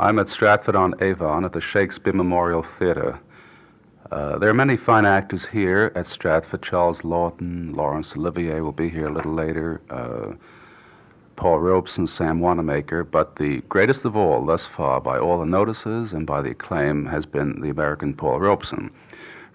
I'm at Stratford-on-Avon at the Shakespeare Memorial Theater. There are many fine actors here at Stratford. Charles Lawton, Laurence Olivier will be here a little later, Paul Robeson, Sam Wanamaker, but the greatest of all thus far, by all the notices and by the acclaim, has been the American Paul Robeson.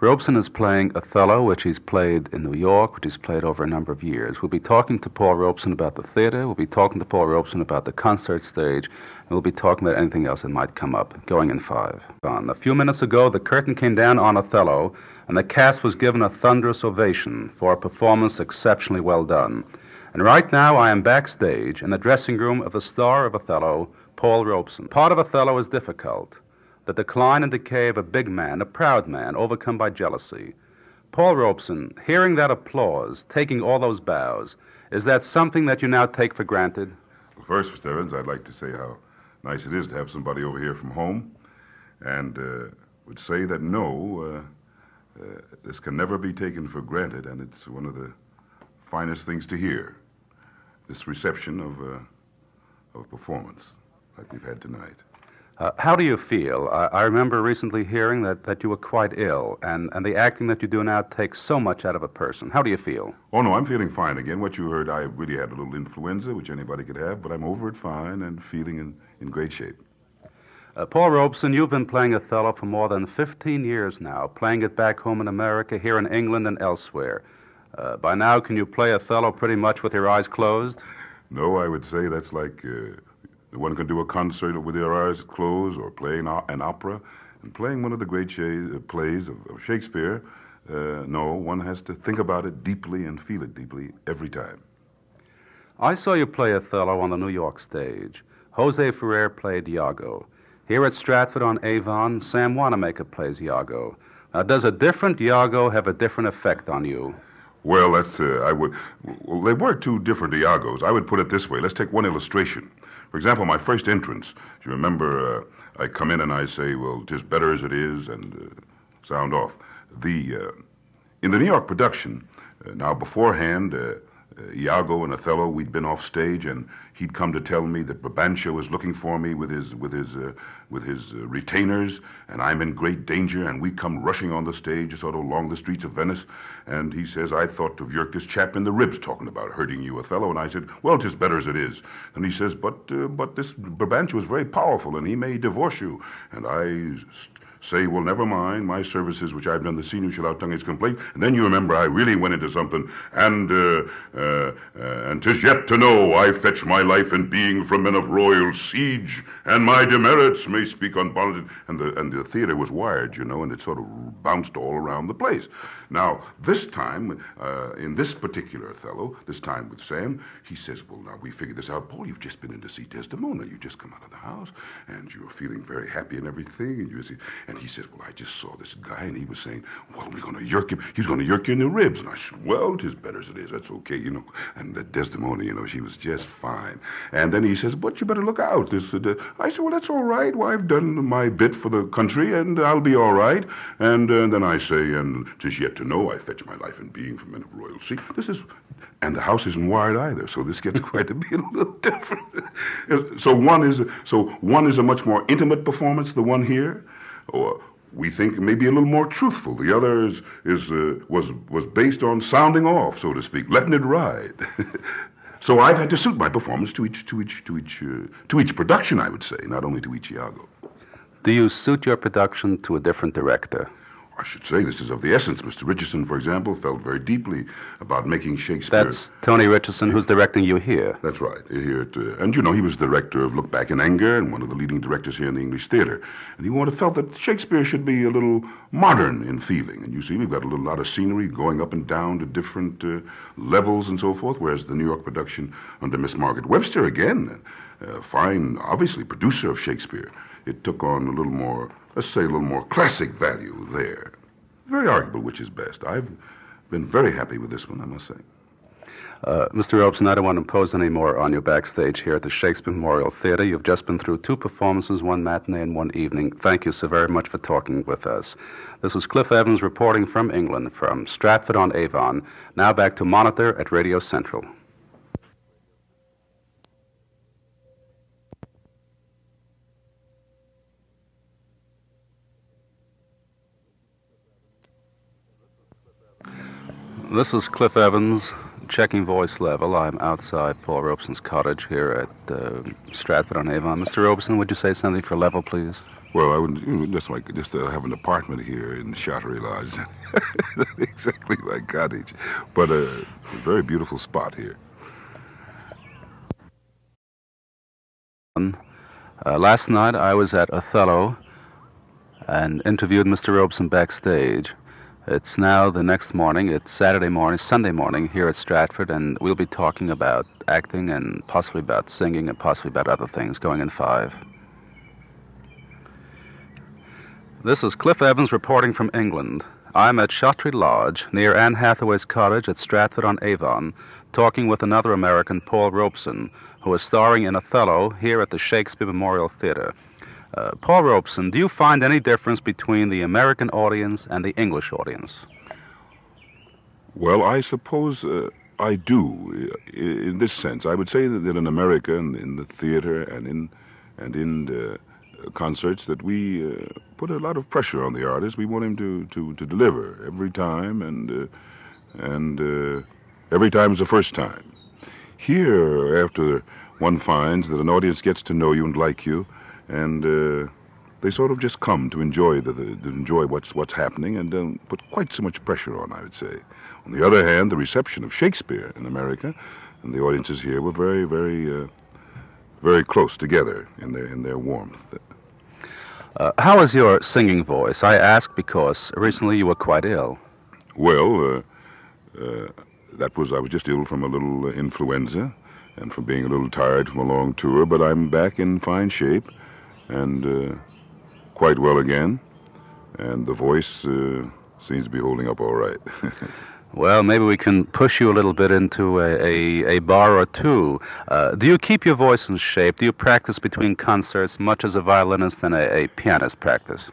Robeson is playing Othello, which he's played in New York, which he's played over a number of years. We'll be talking to Paul Robeson about the theater, we'll be talking to Paul Robeson about the concert stage, and we'll be talking about anything else that might come up. Going in 5. A few minutes ago, the curtain came down on Othello, and the cast was given a thunderous ovation for a performance exceptionally well done. And right now, I am backstage in the dressing room of the star of Othello, Paul Robeson. Part of Othello is difficult. The decline and decay of a big man, a proud man, overcome by jealousy. Paul Robeson, hearing that applause, taking all those bows, is that something that you now take for granted? Well, first, Mr. Evans, I'd like to say how nice it is to have somebody over here from home, and would say that no, this can never be taken for granted, and it's one of the finest things to hear, this reception of performance like we've had tonight. How do you feel? I remember recently hearing that you were quite ill, and the acting that you do now takes so much out of a person. How do you feel? Oh, no, I'm feeling fine again. What you heard, I really had a little influenza, which anybody could have, but I'm over it fine and feeling in great shape. Paul Robeson, you've been playing Othello for more than 15 years now, playing it back home in America, here in England and elsewhere. By now, can you play Othello pretty much with your eyes closed? No, I would say that's like... one can do a concert with their eyes closed or playing an opera. And playing one of the great plays of Shakespeare, no, one has to think about it deeply and feel it deeply every time. I saw you play Othello on the New York stage. Jose Ferrer played Iago. Here at Stratford-on-Avon, Sam Wanamaker plays Iago. Now, does a different Iago have a different effect on you? Well, well, they were two different Iagos. I would put it this way. Let's take one illustration. For example, my first entrance, you remember, I come in and I say, well, 'tis better as it is, and sound off. In the New York production, now beforehand, Iago and Othello, we'd been off stage, and he'd come to tell me that Brabantio was looking for me with his retainers, and I'm in great danger, and we come rushing on the stage, sort of along the streets of Venice, and he says, I thought to have yerked this chap in the ribs talking about hurting you, Othello, and I said, well, 'tis better as it is. And he says, but this Brabantio is very powerful, and he may divorce you. And I say, well, never mind, my services, which I've done the senior shall outtongue his complaint. And then you remember I really went into something, and 'tis yet to know I fetch my life and being from men of royal siege, and my demerits may speak unbonded. And the theater was wired, you know, and it sort of bounced all around the place. Now, this time, in this particular Othello, this time with Sam, he says, well, now we figured this out. Paul, you've just been in to see Desdemona. You just come out of the house, and you're feeling very happy and everything, and he says, well, I just saw this guy, and he was saying, well, we're going to yerk him. He's going to yerk you in the ribs. And I said, well, 'tis better as it is. That's okay, you know. And Desdemona, you know, she was just fine. And then he says, but you better look out. I said, well, that's all right. Well, I've done my bit for the country, and I'll be all right. And then I say, and 'tis yet to know I fetch my life in being from men of royal seat. And the house isn't wired either, so this gets quite to be a little different. So one is a much more intimate performance, the one here, or we think maybe a little more truthful. The other was based on sounding off, so to speak, letting it ride. So I've had to suit my performance to each production, I would say, not only to each Iago. Do you suit your production to a different director? I should say this is of the essence. Mr. Richardson, for example, felt very deeply about making Shakespeare. That's Tony Richardson, who's directing you here. That's right. Here and, you know, he was the director of Look Back in Anger and one of the leading directors here in the English theater. And he felt that Shakespeare should be a little modern in feeling. And you see, we've got a lot of scenery going up and down to different levels and so forth, whereas the New York production under Miss Margaret Webster, again, fine, obviously, producer of Shakespeare, it took on a little more, let's say, a little more classic value there. Very arguable which is best. I've been very happy with this one, I must say. Mr. Robeson, I don't want to impose any more on you backstage here at the Shakespeare Memorial Theater. You've just been through 2 performances, 1 matinee and 1 evening. Thank you so very much for talking with us. This is Cliff Evans reporting from England, from Stratford-on-Avon. Now back to Monitor at Radio Central. This is Cliff Evans, checking voice level. I'm outside Paul Robeson's cottage here at Stratford-on-Avon. Mr. Robeson, would you say something for level, please? Well, I would just have an apartment here in Shottery Lodge. Exactly like cottage, but a very beautiful spot here. Last night I was at Othello and interviewed Mr. Robeson backstage. It's now the next morning. It's Sunday morning here at Stratford, and we'll be talking about acting and possibly about singing and possibly about other things going in 5. This is Cliff Evans reporting from England. I'm at Shottery Lodge, near Anne Hathaway's cottage at Stratford-on-Avon, talking with another American, Paul Robeson, who is starring in Othello here at the Shakespeare Memorial Theater. Paul Robeson, do you find any difference between the American audience and the English audience? Well, I suppose I do. In this sense, I would say that in America, and in the theater, and in the concerts, that we put a lot of pressure on the artist. We want him to deliver every time, and every time is the first time. Here, after one finds that an audience gets to know you and like you, and they sort of just come to enjoy what's happening, and don't put quite so much pressure on, I would say. On the other hand, the reception of Shakespeare in America and the audiences here were very, very, very close together in their warmth. How is your singing voice? I ask because recently you were quite ill. Well, I was just ill from a little influenza and from being a little tired from a long tour, but I'm back in fine shape and quite well again, and the voice seems to be holding up all right. Well, maybe we can push you a little bit into a bar or two. Do you keep your voice in shape? Do you practice between concerts much as a violinist and a pianist practice?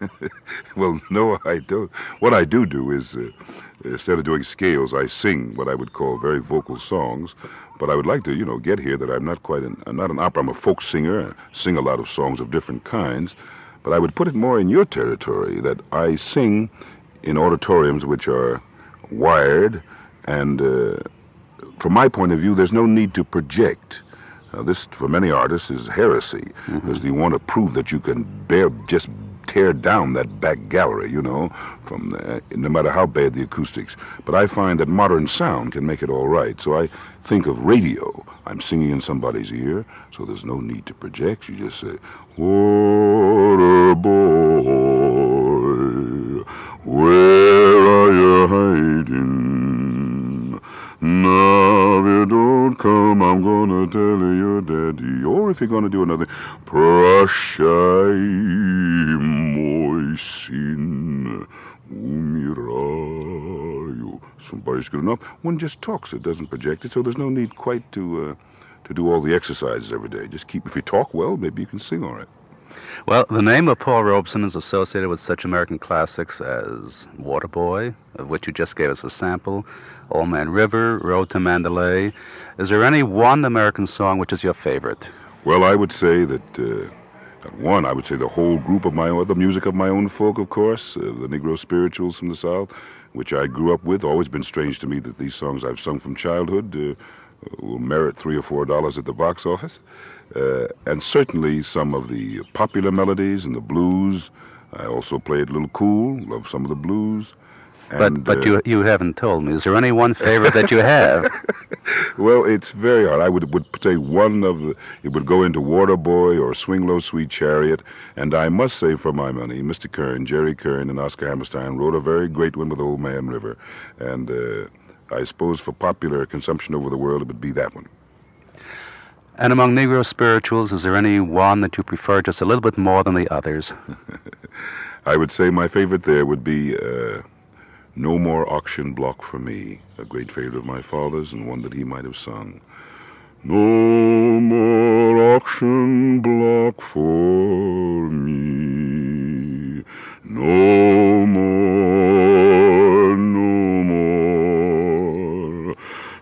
Well, no, I don't. What I do is, instead of doing scales, I sing what I would call very vocal songs. But I would like to, get here that I'm not an opera. I'm a folk singer. I sing a lot of songs of different kinds. But I would put it more in your territory, that I sing in auditoriums which are wired, and from my point of view, there's no need to project. This, for many artists, is heresy, because you want to prove that you can just tear down that back gallery, from no matter how bad the acoustics. But I find that modern sound can make it all right. So I think of radio. I'm singing in somebody's ear, so there's no need to project. You just say, "Water boy, where are you hiding? Now if you don't come, I'm gonna tell your daddy." Or if you're gonna do another, "Prashai moisin umirayo." Somebody's good enough. One just talks. It doesn't project it, so there's no need quite to do all the exercises every day. Just if you talk well, maybe you can sing all right. Well, the name of Paul Robeson is associated with such American classics as Waterboy, of which you just gave us a sample, Old Man River, Road to Mandalay. Is there any one American song which is your favorite? Well, I would say that I would say the whole group of the music of my own folk, of course, the Negro spirituals from the South, which I grew up with. Always been strange to me that these songs I've sung from childhood will merit $3 or $4 at the box office. And certainly some of the popular melodies and the blues. I also play it a little cool, love some of the blues. And, but you haven't told me. Is there any one favorite that you have? Well, it's very hard. I would say it would go into Waterboy or Swing Low Sweet Chariot. And I must say, for my money, Mr. Kern, Jerry Kern, and Oscar Hammerstein wrote a very great one with Old Man River. And I suppose for popular consumption over the world, it would be that one. And among Negro spirituals, is there any one that you prefer just a little bit more than the others? I would say my favorite there would be No More Auction Block for Me, a great favorite of my father's and one that he might have sung. No more auction block for me. No more, no more.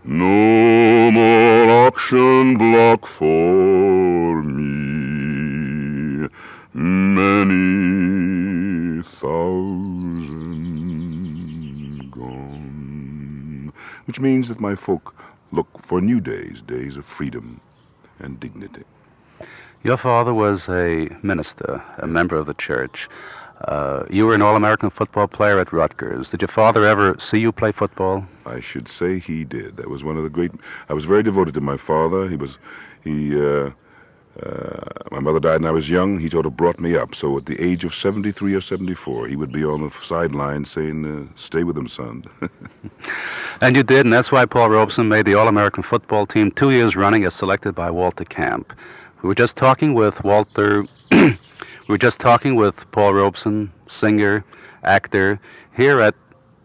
No more auction block for me. Many thousand gone. which means that my folk look for new days, days of freedom and dignity. Your father was a minister, a member of the church. You were an All-American football player at Rutgers. Did your father ever see you play football? I should say he did. That was one of the great... I was very devoted to my father. My mother died when I was young. He sort of brought me up. So at the age of 73 or 74, he would be on the sideline saying, stay with him, son. And you did, and that's why Paul Robeson made the All-American football team 2 years running as selected by Walter Camp. We were just talking with Walter... We were just talking with Paul Robeson, singer, actor, here at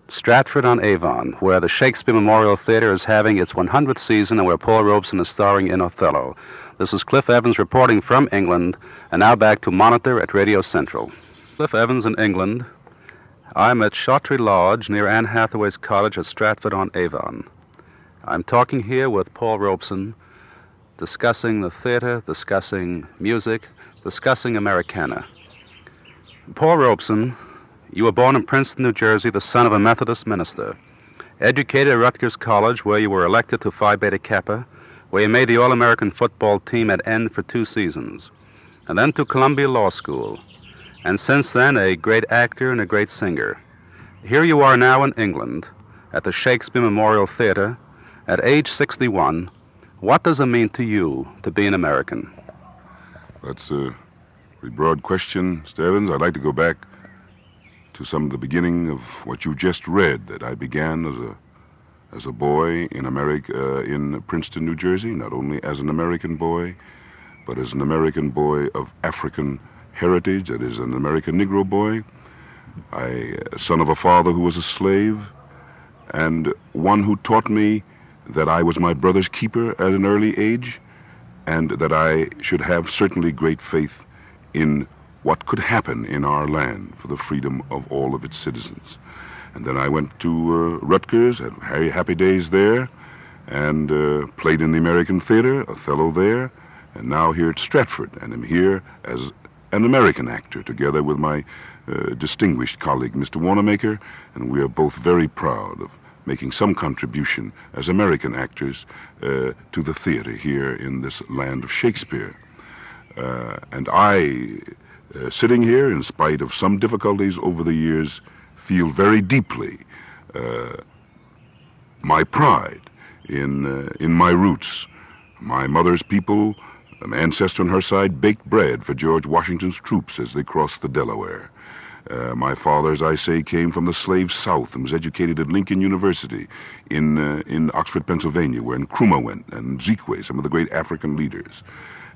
Stratford-on-Avon, where the Shakespeare Memorial Theater is having its 100th season and where Paul Robeson is starring in Othello. This is Cliff Evans reporting from England, and now back to Monitor at Radio Central. Cliff Evans in England. I'm at Shottrey Lodge near Anne Hathaway's cottage at Stratford-on-Avon. I'm talking here with Paul Robeson, discussing the theater, discussing music, discussing Americana. Paul Robeson, you were born in Princeton, New Jersey, the son of a Methodist minister. Educated at Rutgers College, where you were elected to Phi Beta Kappa, where you made the All-American football team at N for 2 seasons, and then to Columbia Law School, and since then a great actor and a great singer. Here you are now in England, at the Shakespeare Memorial Theater, at age 61. What does it mean to you to be an American? That's a pretty broad question, Mr. Evans. I'd like to go back to some of the beginning of what you just read, that I began as a boy in America, in Princeton, New Jersey, not only as an American boy, but as an American boy of African heritage, that is, an American Negro boy, son of a father who was a slave, and one who taught me that I was my brother's keeper at an early age, and that I should have certainly great faith in what could happen in our land for the freedom of all of its citizens. And then I went to Rutgers, had very happy days there, and played in the American theater, Othello there, and now here at Stratford, and am here as an American actor, together with my distinguished colleague, Mr. Wanamaker, and we are both very proud of making some contribution as American actors to the theater here in this land of Shakespeare. And I, sitting here, in spite of some difficulties over the years, feel very deeply my pride in my roots. My mother's people, an ancestor on her side, baked bread for George Washington's troops as they crossed the Delaware. My father, as I say, came from the slave South and was educated at Lincoln University in Oxford, Pennsylvania, where Nkrumah went, and Zikwe, some of the great African leaders.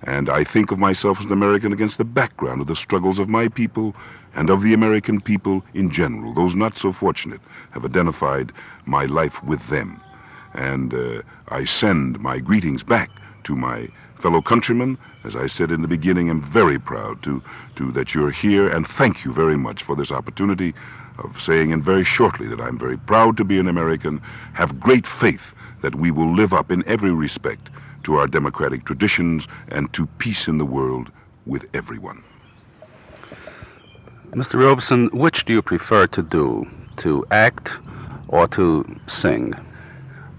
And I think of myself as an American against the background of the struggles of my people and of the American people in general. Those not so fortunate have identified my life with them. And I send my greetings back to my fellow countrymen. As I said in the beginning, I'm very proud to that you're here, and thank you very much for this opportunity of saying, and very shortly, that I'm very proud to be an American, have great faith that we will live up in every respect to our democratic traditions and to peace in the world with everyone. Mr. Robeson, which do you prefer to do, to act or to sing?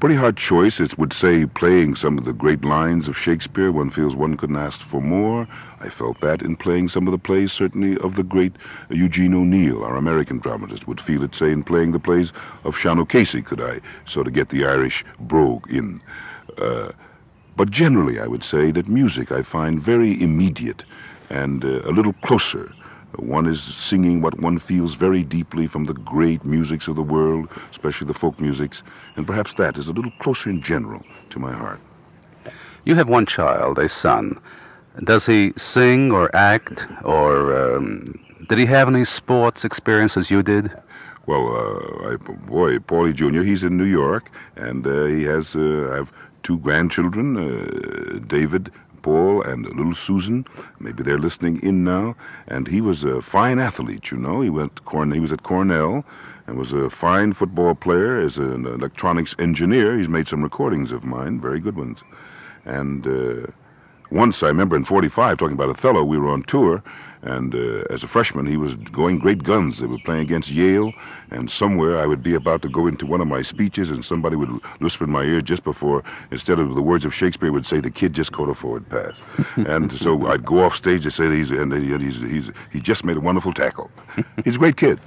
Pretty hard choice. It would say playing some of the great lines of Shakespeare. One feels one couldn't ask for more. I felt that in playing some of the plays, certainly, of the great Eugene O'Neill, our American dramatist, would feel it, say, in playing the plays of Sean O'Casey, could I sort of get the Irish brogue in. But generally, I would say that music I find very immediate and a little closer. One is singing what one feels very deeply from the great musics of the world, especially the folk musics, and perhaps that is a little closer in general to my heart. You have one child, a son. Does he sing or act, or did he have any sports experience as you did? Well, Paulie Jr., he's in New York, and he has, I have 2 grandchildren, David, Paul, and little Susan. Maybe they're listening in now. And he was a fine athlete, you know. He was at Cornell and was a fine football player, as an electronics engineer. He's made some recordings of mine, very good ones. And Once, I remember in 45, talking about Othello, we were on tour, and as a freshman, he was going great guns. They were playing against Yale, and somewhere I would be about to go into one of my speeches, and somebody would whisper in my ear just before, instead of the words of Shakespeare, would say, "The kid just caught a forward pass." And so I'd go off stage and say, he just made a wonderful tackle. He's a great kid.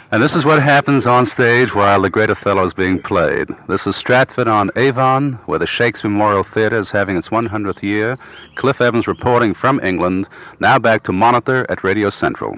And this is what happens on stage while the great Othello is being played. This is Stratford-on-Avon, where the Shakespeare Memorial Theatre is having its 100th year. Cliff Evans reporting from England. Now back to Monitor at Radio Central.